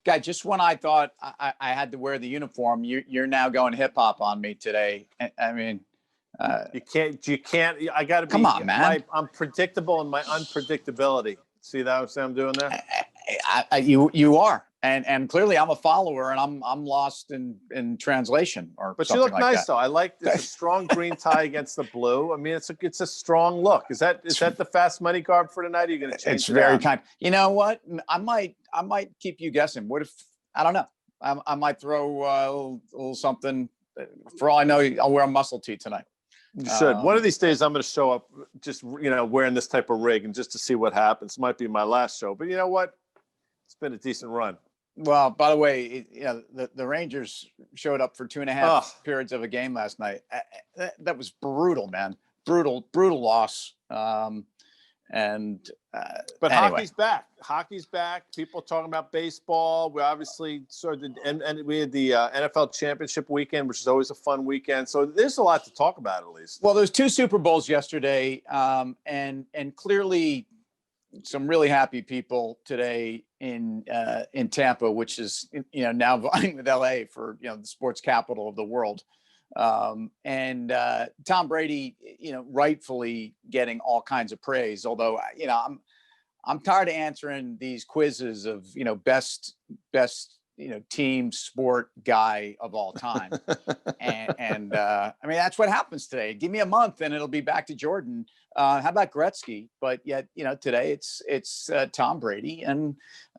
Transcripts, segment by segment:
Guy, just when I thought I had to wear the uniform, you're now going hip hop on me today. I mean, you can't. I got to be. Come on, man. I'm predictable in my unpredictability. See that what I'm doing there? You are, and clearly I'm a follower, and I'm lost in translation or. But something you look like nice that. though. I like it's a strong green tie against the blue. I mean, it's a strong look. Is that the fast money garb for tonight? Or are you going to change? It's very kind. You know what? I might keep you guessing. What if I don't know? I might throw a little something. For all I know, I'll wear a muscle tee tonight. You should. One of these days, I'm going to show up just wearing this type of rig and just to see what happens. It might be my last show, but you know what? It's been a decent run. Well, by the way, the Rangers showed up for 2.5 periods of a game last night. That was brutal, man. Brutal loss. But anyway. Hockey's back. Hockey's back. People talking about baseball. We obviously and we had the NFL Championship weekend, which is always a fun weekend. So there's a lot to talk about, at least. Well, there's 2 Super Bowls yesterday, and clearly some really happy people today in Tampa, which is now vying with LA for the sports capital of the world. And Tom Brady, rightfully getting all kinds of praise. Although I'm tired of answering these quizzes of best team sport guy of all time. and I mean that's what happens today. Give me a month and it'll be back to Jordan. How about Gretzky? But yet today it's Tom Brady, and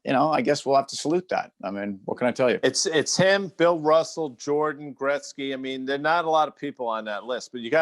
I guess we'll have to salute that. I mean, what can I tell you? It's him, Bill Russell, Jordan, Gretzky. I mean, there are not a lot of people on that list, but he's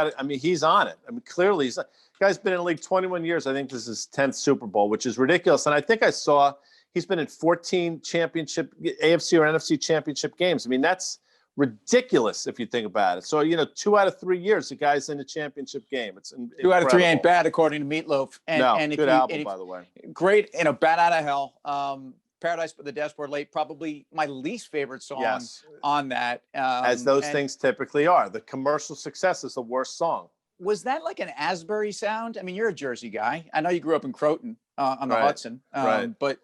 on it. I mean, clearly the guy's been in the league 21 years. I think this is his 10th Super Bowl, which is ridiculous. And I think I saw he's been in 14 championship AFC or NFC championship games. I mean, that's ridiculous if you think about it. So, 2 out of 3 years, the guy's in a championship game. It's 2 out of 3 ain't bad, according to Meatloaf. And good album, by the way. Great, Bat Out of Hell. Paradise by the Dashboard Light, probably my least favorite song on that. As those things typically are. The commercial success is the worst song. Was that like an Asbury sound? I mean, you're a Jersey guy. I know you grew up in Croton on the Hudson. But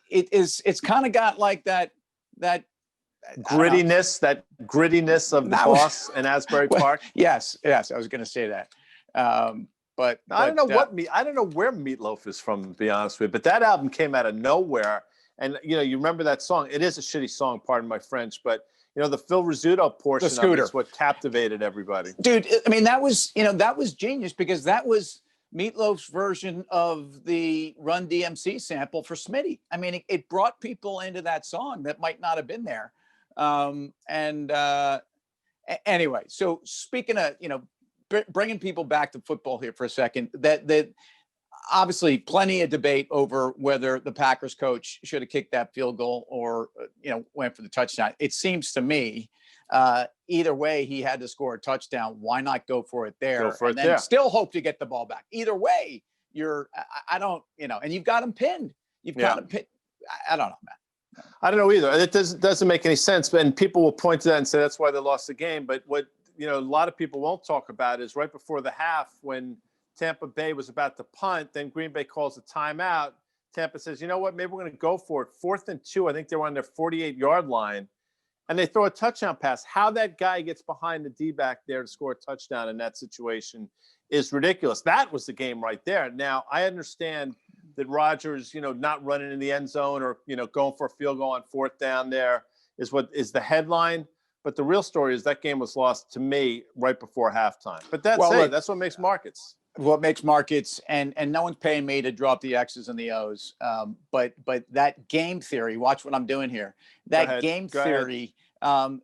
it's kind of got like that grittiness, of the boss in Asbury Park. Yes, I was going to say that. But I don't know I don't know where Meatloaf is from, to be honest with you. But that album came out of nowhere, and you remember that song. It is a shitty song, pardon my French, but the Phil Rizzuto portion of it is what captivated everybody. Dude, I mean that was genius, because that was Meatloaf's version of the Run DMC sample for Smitty. I mean, it brought people into that song that might not have been there. Anyway, so speaking of bringing people back to football here for a second, that obviously plenty of debate over whether the Packers coach should have kicked that field goal or went for the touchdown. It seems to me either way he had to score a touchdown. Why not go for it there? Still hope to get the ball back. Either way, I don't and you've got him pinned. Got him pinned. I don't know, man. I don't know either. It doesn't make any sense. And people will point to that and say that's why they lost the game. But what a lot of people won't talk about is right before the half, when Tampa Bay was about to punt, then Green Bay calls a timeout. Tampa says, you know what, maybe we're going to go for it. 4th and 2, I think they were on their 48-yard line, and they throw a touchdown pass. How that guy gets behind the D-back there to score a touchdown in that situation is ridiculous. That was the game right there. Now, I understand that Rodgers, not running in the end zone or, going for a field goal on 4th down there is what is the headline. But the real story is that game was lost to me right before halftime. But that's that's what makes markets. What makes markets, and no one's paying me to drop the X's and the O's. But that game theory, watch what I'm doing here. That game theory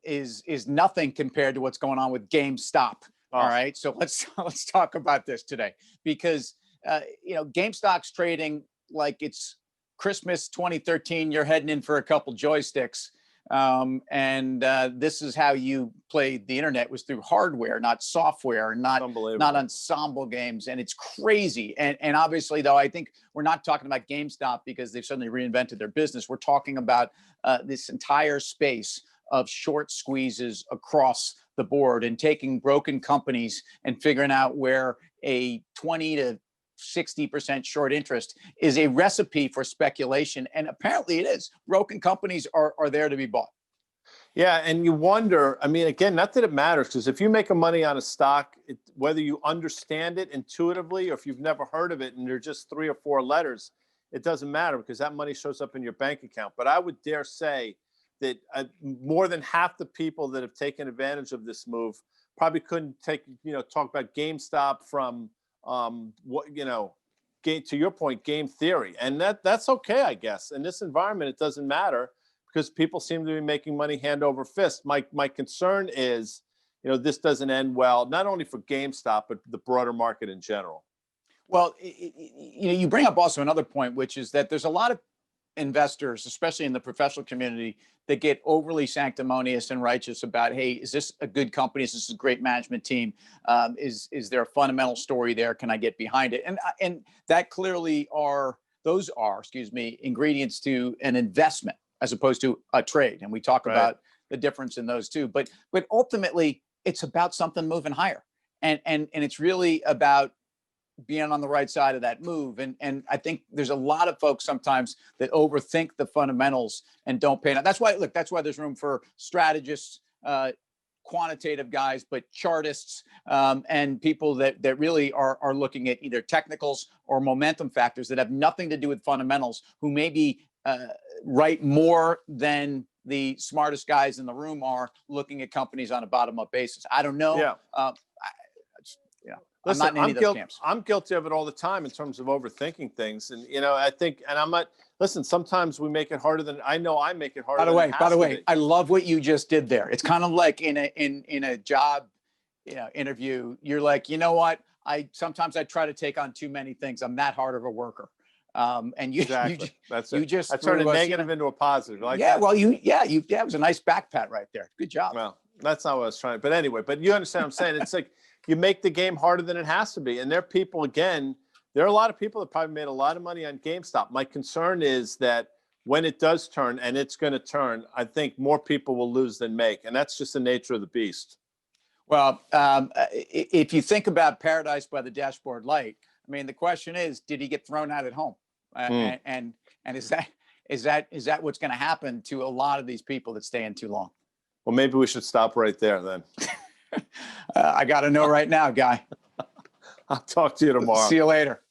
is nothing compared to what's going on with GameStop. All right. So let's talk about this today, because GameStop's trading like it's Christmas 2013. You're heading in for a couple joysticks. This is how you played the internet, was through hardware, not software, not ensemble games. And it's crazy. And obviously, though, I think we're not talking about GameStop because they've suddenly reinvented their business. We're talking about this entire space of short squeezes across the board and taking broken companies and figuring out where a 20 to 60% short interest is a recipe for speculation. And apparently it is. Broken companies are there to be bought. Yeah, and you wonder, I mean, again, not that it matters, because if you make a money on a stock, whether you understand it intuitively or if you've never heard of it and they're just 3 or 4 letters, it doesn't matter because that money shows up in your bank account. But I would dare say that more than half the people that have taken advantage of this move probably couldn't talk about GameStop from to your point, game theory. And that's okay, I guess. In this environment, it doesn't matter because people seem to be making money hand over fist. My concern is, this doesn't end well, not only for GameStop, but the broader market in general. Well, you bring up also another point, which is that there's a lot of investors, especially in the professional community, that get overly sanctimonious and righteous about, hey, is this a good company? Is this a great management team? Is there a fundamental story there? Can I get behind it? And that clearly those are, ingredients to an investment as opposed to a trade. And we talk about the difference in those two. But ultimately, it's about something moving higher, and it's really about being on the right side of that move. And I think there's a lot of folks sometimes that overthink the fundamentals and don't pay enough. That's why there's room for strategists, quantitative guys, but chartists, and people that really are looking at either technicals or momentum factors that have nothing to do with fundamentals, who maybe write more than the smartest guys in the room are looking at companies on a bottom-up basis. I don't know. Yeah. Listen, I'm not in any of those camps. I'm guilty of it all the time in terms of overthinking things. And, I think, and I'm not, listen, sometimes we make it harder than, I know I make it harder. By the way, I love what you just did there. It's kind of like in a job, interview, you're like, you know what? Sometimes I try to take on too many things. I'm that hard of a worker. And you, exactly. That's you it. just I turned a negative into a positive. Like yeah, that? well, it was a nice back pat right there. Good job. Well, that's not what I was trying. But anyway, but you understand what I'm saying? It's like, you make the game harder than it has to be. And there are people, again, there are a lot of people that probably made a lot of money on GameStop. My concern is that when it does turn, and it's going to turn, I think more people will lose than make. And that's just the nature of the beast. Well, if you think about Paradise by the Dashboard Light, I mean, the question is, did he get thrown out at home? And is that what's going to happen to a lot of these people that stay in too long? Well, maybe we should stop right there then. I got to know right now, Guy. I'll talk to you tomorrow. See you later.